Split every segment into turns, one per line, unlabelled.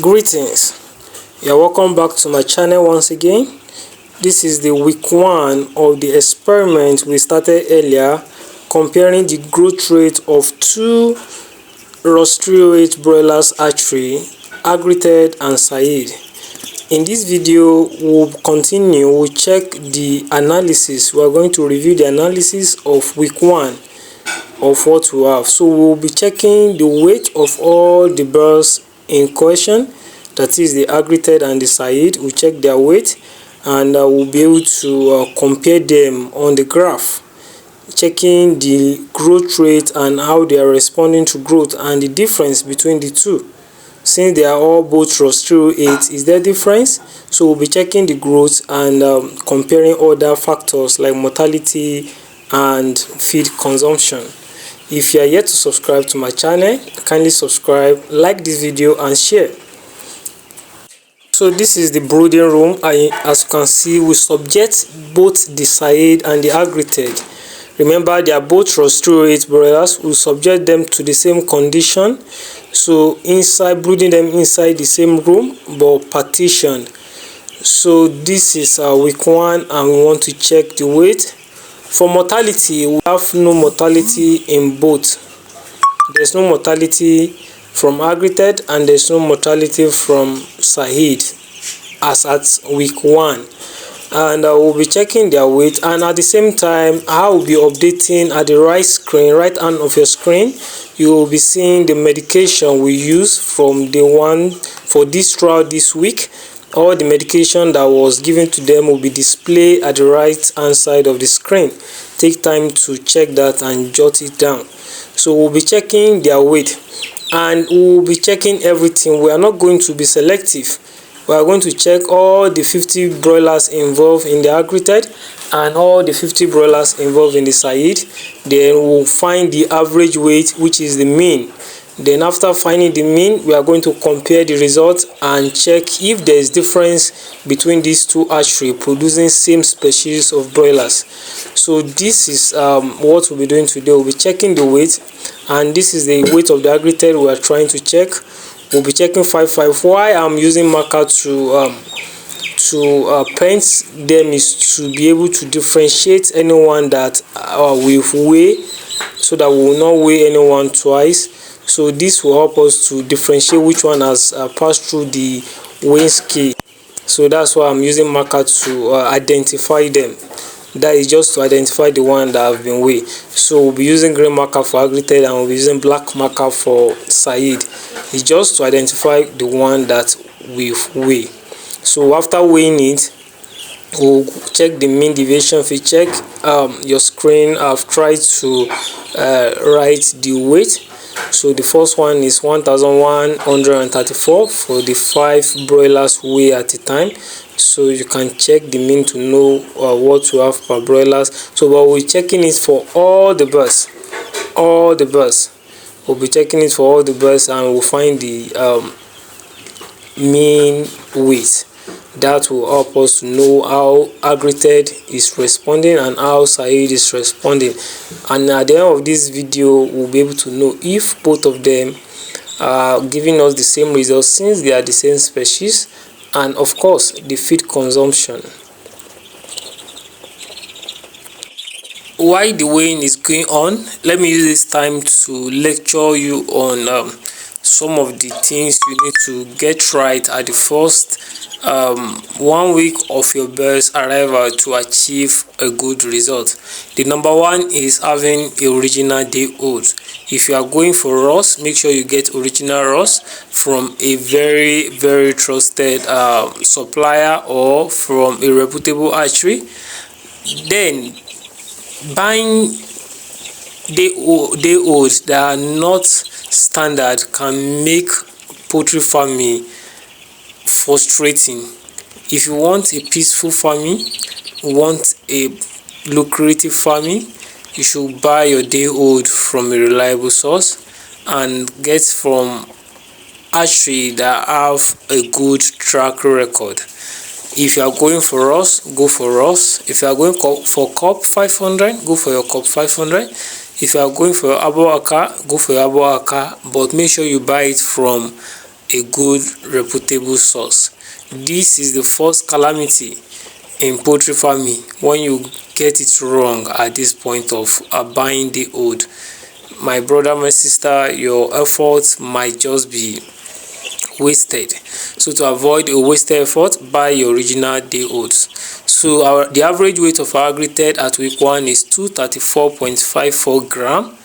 Greetings, you're welcome back to my channel once again. This is the week 1 of the experiment we started earlier, comparing the growth rate of two rostrioate broilers hatchery, Agrited and Said. In this video we'll check the analysis. We're going to review the analysis of week 1 of what we have. So we'll be checking the weight of all the birds in question, that is the Agrited and the Said. We'll check their weight and we'll be able to compare them on the graph, checking the growth rate and how they are responding to growth and the difference between the two. Since they are all both rostrioate, is there difference? So we'll be checking the growth and comparing other factors like mortality and feed consumption. If you are yet to subscribe to my channel, kindly subscribe, like this video and share. So this is the brooding room. As you can see, we subject both the Said and the Agrited. Remember, they are both rostrioate broilers. We subject them to the same condition. So brooding them inside the same room but partitioned. So this is week 1 and we want to check the weight. For mortality, we have no mortality in both. There's no mortality from Agrited and there's no mortality from Said as at week 1. And we'll be checking their weight, and at the same time I will be updating at the right hand of your screen. You will be seeing the medication we use from day 1 for this throughout this week. All the medication that was given to them will be displayed at the right hand side of the screen. Take time to check that and jot it down. So we'll be checking their weight and we'll be checking everything. We are not going to be selective. We are going to check all the 50 broilers involved in the Agrited and all the 50 broilers involved in the Said. Then we'll find the average weight, which is the mean. Then after finding the mean, we are going to compare the results and check if there is difference between these two hatchery producing same species of broilers. So this is what we'll be doing today. We'll be checking the weight, and this is the weight of the Agrited we are trying to check. We'll be checking 5.5. Why I'm using marker to paint them is to be able to differentiate anyone that we weigh, so that we will not weigh anyone twice. So this will help us to differentiate which one has passed through the weighing scale. So that's why I'm using marker to identify them. That is just to identify the one that have been weighed. So we'll be using green marker for Agrited and we'll be using black marker for Said. It's just to identify the one that we weigh. So after weighing it, we'll check the mean deviation. If you check your screen, I've tried to write the weight. So the first one is 1134 for the 5 broilers weigh at a time. So you can check the mean to know what you have per broilers. So but we're checking it for all the birds. We'll be checking it for all the birds and we'll find the mean weight. That will help us to know how Agrited is responding and how Said is responding. And at the end of this video, we'll be able to know if both of them are giving us the same results, since they are the same species, and of course the feed consumption. While the weighing is going on, let me use this time to lecture you on some of the things you need to get right at the first 1 week of your bird's arrival to achieve a good result. The number 1 is having a original day old. If you are going for Ross, make sure you get original Ross from a very trusted supplier or from a reputable hatchery. Then buying day old that are not standard can make poultry farming frustrating. If you want a peaceful farming, want a lucrative farming, you should buy your day old from a reliable source and get from hatchery that have a good track record. If you are going for Ross, go for Ross. If you are going for Cup 500, go for your Cup 500. If you are going for your Abo Aka, go for your Abo Aka, but make sure you buy it from a good reputable source. This is the first calamity in poultry farming when you get it wrong at this point of buying the old. My brother, my sister, your efforts might just be wasted. So to avoid a wasted effort, buy your original day olds. So the average weight of our Agrited at week 1 is 234.54 gram.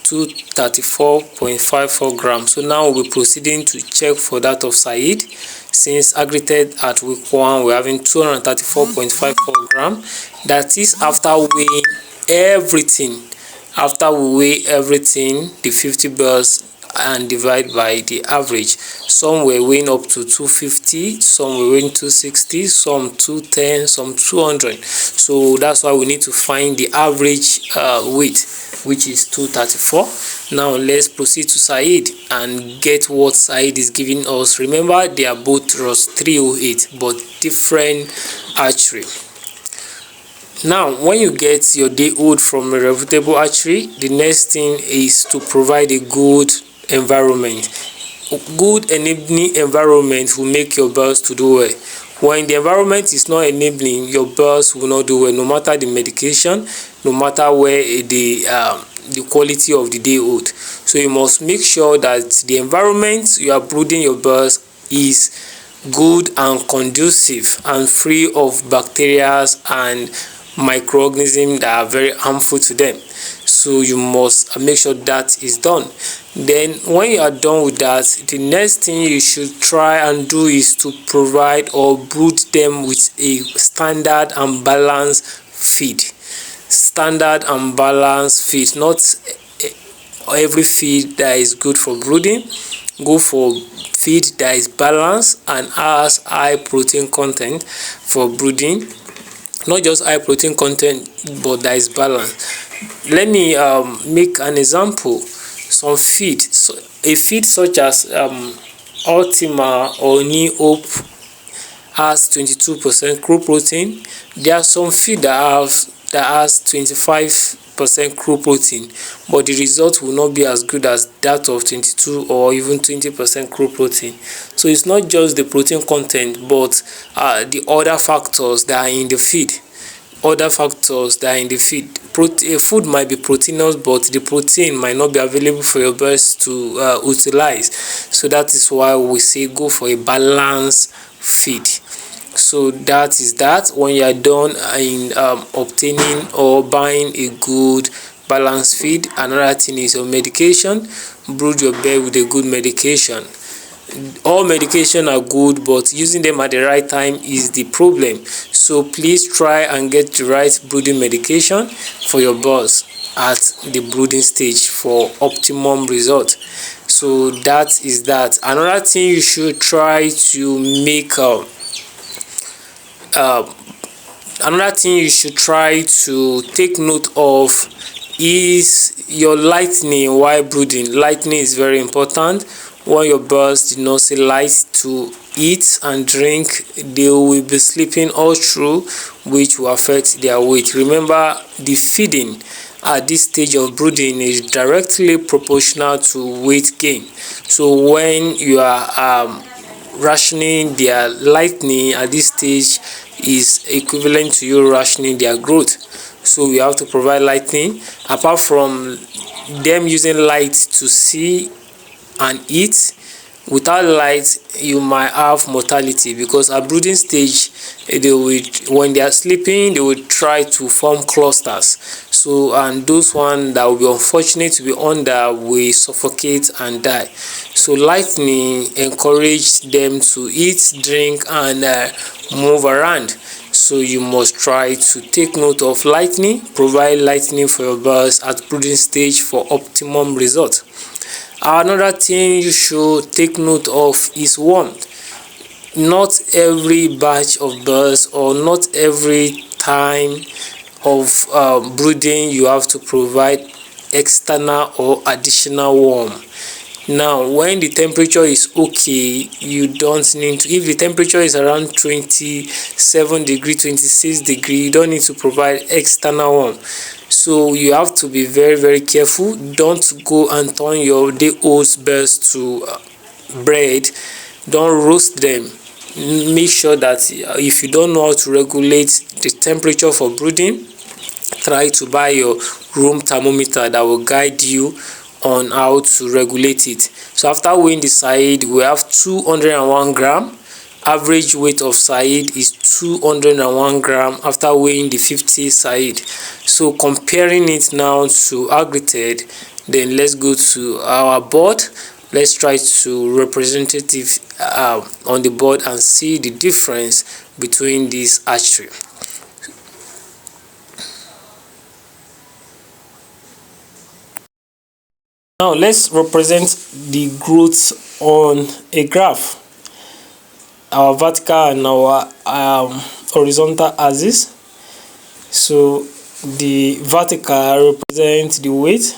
234.54 grams. So now we'll be proceeding to check for that of Said. Since Agrited at week 1 we're having 234.54 gram. That is after weighing everything. After we weigh everything, the 50 birds, and divide by the average. Some were weighing up to 250, some were weighing 260, some 210, some 200. So that's why we need to find the average weight, which is 234. Now let's proceed to Said and get what Said is giving us. Remember, they are both Ross 308 but different hatchery. Now when you get your day old from a reputable hatchery, the next thing is to provide a good environment. Good enabling environment will make your birds to do well. When the environment is not enabling, your birds will not do well, no matter the medication, no matter where the quality of the day old. So you must make sure that the environment you are brooding your birds is good and conducive and free of bacteria and microorganisms that are very harmful to them. So you must make sure that is done. Then when you are done with that, the next thing you should try and do is to provide or brood them with a standard and balanced feed. Standard and balanced feed, not every feed that is good for brooding. Go for feed that is balanced and has high protein content for brooding. Not just high protein content, but that is balanced. Let me make an example. Some feed, a feed such as Ultima or New Hope has 22% crude protein. There are some feed that has 25% crude protein, but the result will not be as good as that of 22 or even 20% crude protein. So it's not just the protein content, but the other factors that are in the feed. Food might be proteinous, but the protein might not be available for your birds to utilize. So that is why we say go for a balanced feed. So that is that. When you are done in obtaining or buying a good balanced feed, another thing is your medication. Brood your bird with a good medication. All medication are good, but using them at the right time is the problem. So please try and get the right brooding medication for your birds at the brooding stage for optimum result. So that is that. Another thing you should try to make another thing you should try to take note of is your lightning while brooding. Lightning is very important. When your birds did not see light to eat and drink, they will be sleeping all through, which will affect their weight. Remember, the feeding at this stage of brooding is directly proportional to weight gain. So when you are rationing their lightning at this stage is equivalent to you rationing their growth. So we have to provide lightning. Apart from them using light to see and eat, without light you might have mortality, because at brooding stage when they are sleeping they will try to form clusters. So and those ones that will be unfortunate to be under will suffocate and die. So lightning encourage them to eat, drink and move around. So you must try to take note of lightning. Provide lightning for your birds at brooding stage for optimum result. Another thing you should take note of is warmth. Not every batch of birds or not every time of brooding you have to provide external or additional warm. Now when the temperature is okay, you don't need to. If the temperature is around 27 degree, 26 degree, you don't need to provide external warm. So you have to be very careful. Don't go and turn your day old birds to bread, don't roast them. Make sure that if you don't know how to regulate the temperature for brooding, try to buy your room thermometer that will guide you on how to regulate it. So after weighing the side, we have 201 gram. Average weight of side is 201 gram after weighing the 50 side. So comparing it now to Agrited, then let's go to our board. Let's try to representative on the board and see the difference between this hatchery. Now let's represent the growth on a graph, our vertical and our horizontal axis. So the vertical represents the weight,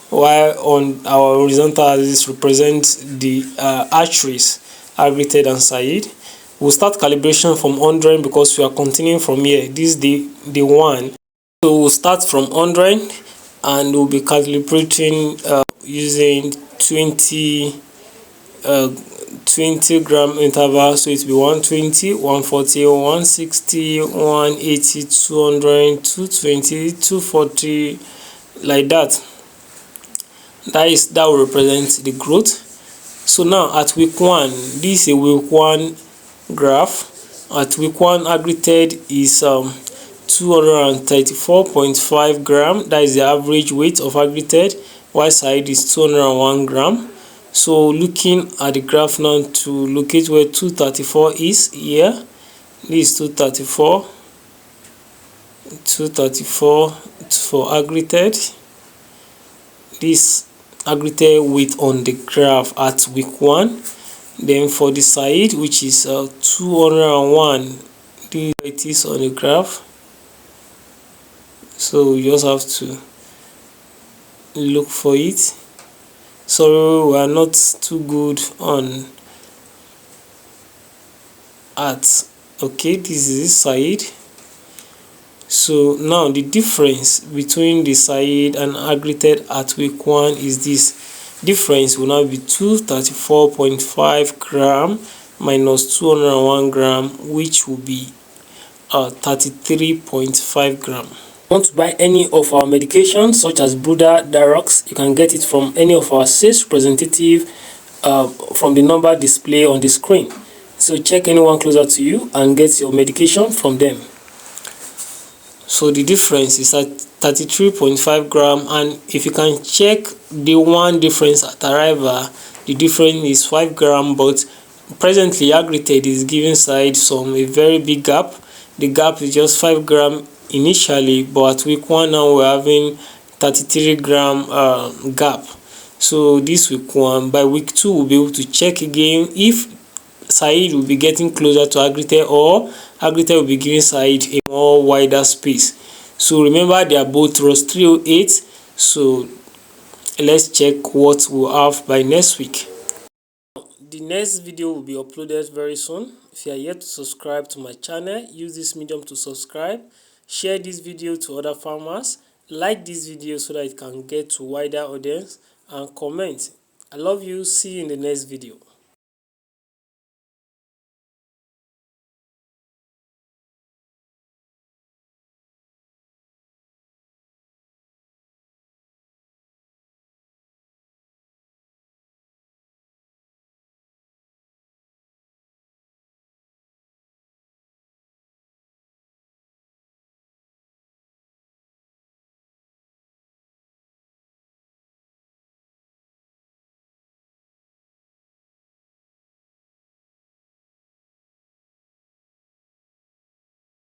while on our horizontal axis represents the hatcheries, Agrited and Said. We'll start calibration from 100 because we are continuing from here. This is the one. So we'll start from 100 and we'll be calibrating using 20 gram interval. So it will be 120, 140, 160, 180, 200, 220, 240, like that. That will represent the growth. So now at week 1, this is a week 1 graph. At week 1, Agrited is 234.5 gram. That is the average weight of Agrited, while side is 201 gram. So looking at the graph now to locate where 234 is here. This is 234 for Agrited. This Agrited weight on the graph at week 1. Then for the side, which is 201, this it is on the graph. So you just have to look for it. So we are not too good on at. Okay, this is the side. So now the difference between the side and Agrited at week 1 is this. Difference will now be 234.5 gram minus 201 gram, which will be 33.5 gram. Want to buy any of our medications such as Brooder, Darox, you can get it from any of our sales representative from the number display on the screen. So check anyone closer to you and get your medication from them. So the difference is at 33.5 gram, and if you can check the one difference at arrival, the difference is 5 gram, but presently Agrited is giving side a very big gap. The gap is just 5 gram initially, but at week 1 now we're having 33 gram gap. So this week 1, by week 2 we'll be able to check again if Said will be getting closer to Agrited or Agrited will be giving Said a more wider space. So remember, they are both rows 308. So let's check what we'll have by next week. The next video will be uploaded very soon. If you are yet to subscribe to my channel, use this medium to subscribe. Share this video to other farmers. Like this video so that it can get to wider audience, and comment. I love you. See you in the next video.